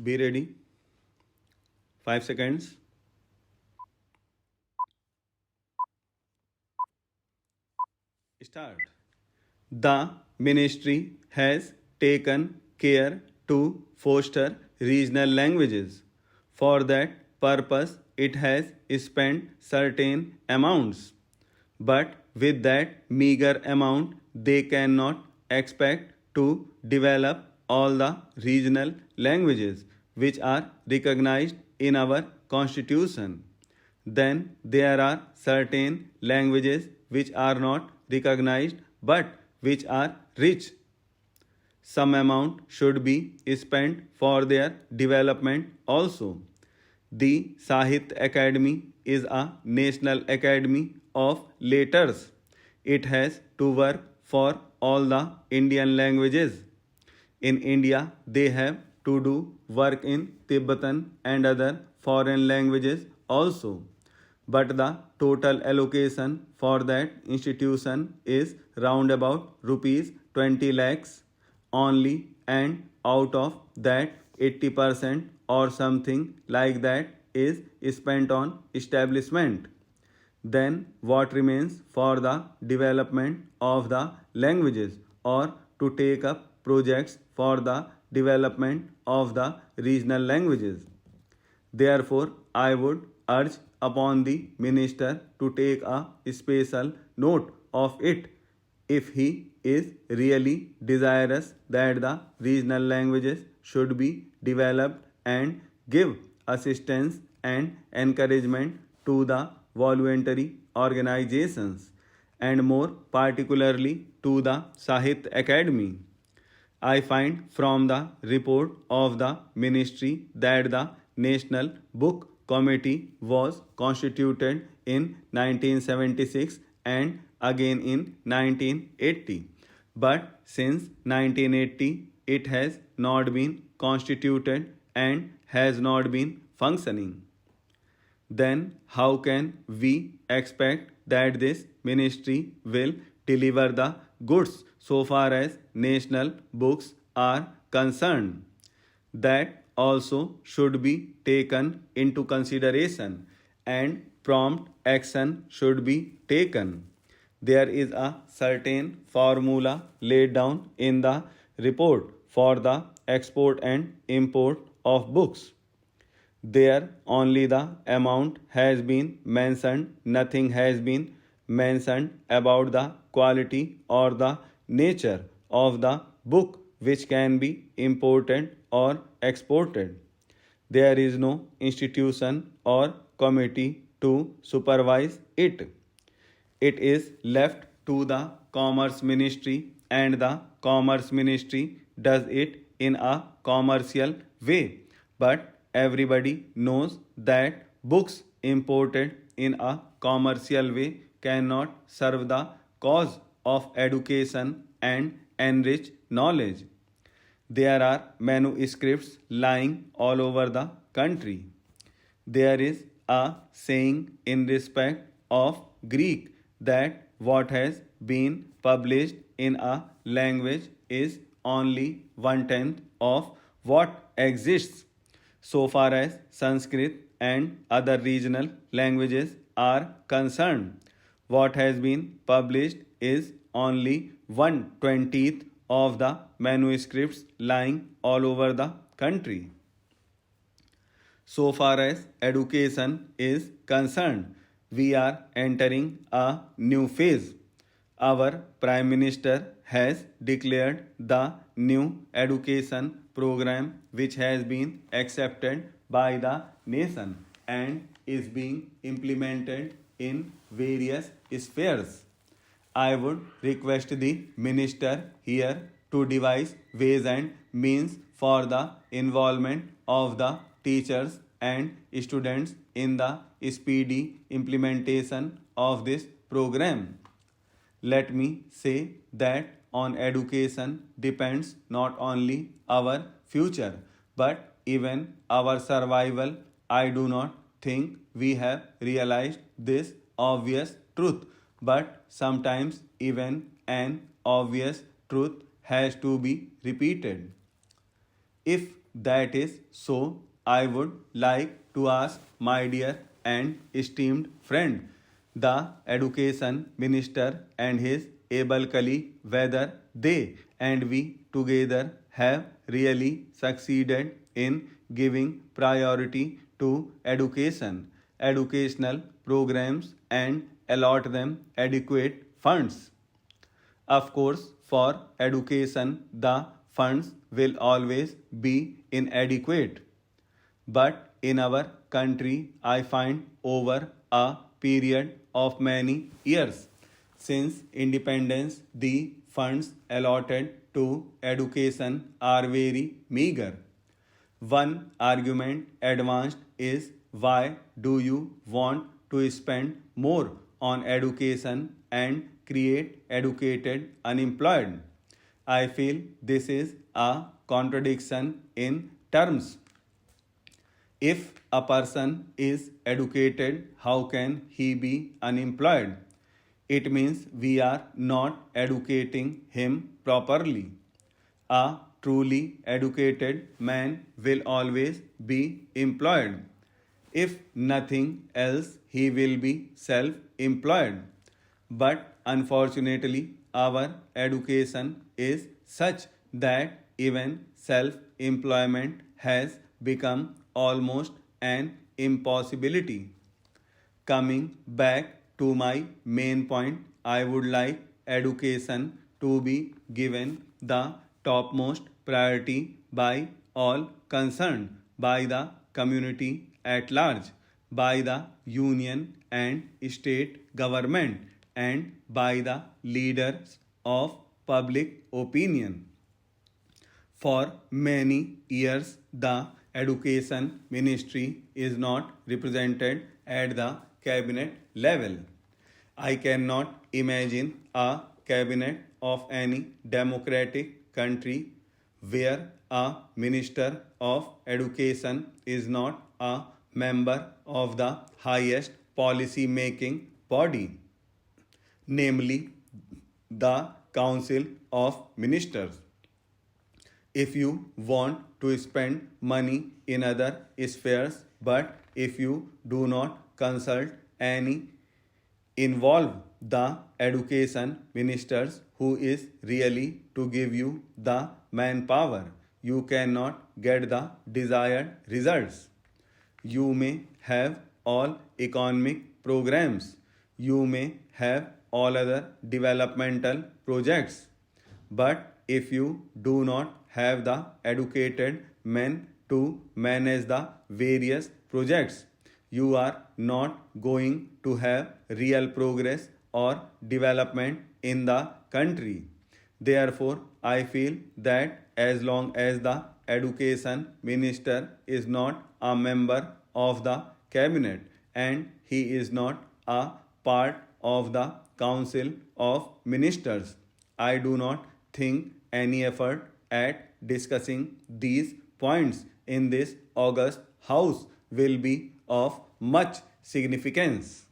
Be ready. 5 seconds. Start. The ministry has taken care to foster regional languages. For that purpose, it has spent certain amounts. But with that meager amount, they cannot expect to develop all the regional languages which are recognized in our constitution. Then there are certain languages which are not recognized but which are rich. Some amount should be spent for their development also. The Sahitya Academy is a national academy of letters. It has to work for all the Indian languages. In India, they have to do work in Tibetan and other foreign languages also. But the total allocation for that institution is round about rupees 20 lakhs only, and out of that 80% or something like that is spent on establishment. Then what remains for the development of the languages or to take up projects for the development of the regional languages? Therefore, I would urge upon the minister to take a special note of it if he is really desirous that the regional languages should be developed, and give assistance and encouragement to the voluntary organizations and more particularly to the Sahitya Academy. I find from the report of the ministry that the National Book Committee was constituted in 1976 and again in 1980. But since 1980, it has not been constituted and has not been functioning. Then how can we expect that this ministry will deliver the goods so far as national books are concerned? That also should be taken into consideration and prompt action should be taken. There is a certain formula laid down in the report for the export and import of books. There only the amount has been mentioned, nothing has been mentioned about the quality or the nature of the book which can be imported or exported. There is no institution or committee to supervise it. It is left to the Commerce Ministry, and the Commerce Ministry does it in a commercial way. But everybody knows that books imported in a commercial way cannot serve the cause of education and enrich knowledge. There are manuscripts lying all over the country. There is a saying in respect of Greek that what has been published in a language is only 1/10 of what exists. So far as Sanskrit and other regional languages are concerned, what has been published is only 1/20th of the manuscripts lying all over the country. So far as education is concerned, we are entering a new phase. Our Prime Minister has declared the new education program which has been accepted by the nation and is being implemented in various spheres. I would request the minister here to devise ways and means for the involvement of the teachers and students in the speedy implementation of this program. Let me say that on education depends not only our future but even our survival. I do not think we have realized this obvious truth, but sometimes even an obvious truth has to be repeated. If That is so, I would like to ask my dear and esteemed friend, the Education Minister and his able colleague, whether they and we together have really succeeded in giving priority to education, educational programs, and allot them adequate funds. Of course, for education, the funds will always be inadequate. But in our country, I find over a period of many years since independence, the funds allotted to education are very meager. One argument advanced is, why do you want to spend more on education and create educated unemployed? I feel this is a contradiction in terms. If a person is educated, how can he be unemployed? It means we are not educating him properly. A truly educated man will always be employed. If nothing else, he will be self employed. But unfortunately, our education is such that even self employment has become almost an impossibility. Coming back to my main point, I would like education to be given the topmost priority by all concerned, by the community at large, by the union and state government, and by the leaders of public opinion. For many years, the Education Ministry is not represented at the cabinet level. I cannot imagine a cabinet of any democratic country where a minister of education is not a member of the highest policy making body, namely the Council of Ministers. If you want to spend money in other spheres, but if you do not consult any involve the education ministers who is really to give you the manpower, you cannot get the desired results. You may have all economic programs, you may have all other developmental projects, but if you do not have the educated men to manage the various projects, you are not going to have real progress or development in the country. Therefore, I feel that as long as the education minister is not a member of the cabinet and he is not a part of the council of ministers, I do not think any effort at discussing these points in this august house will be of much significance.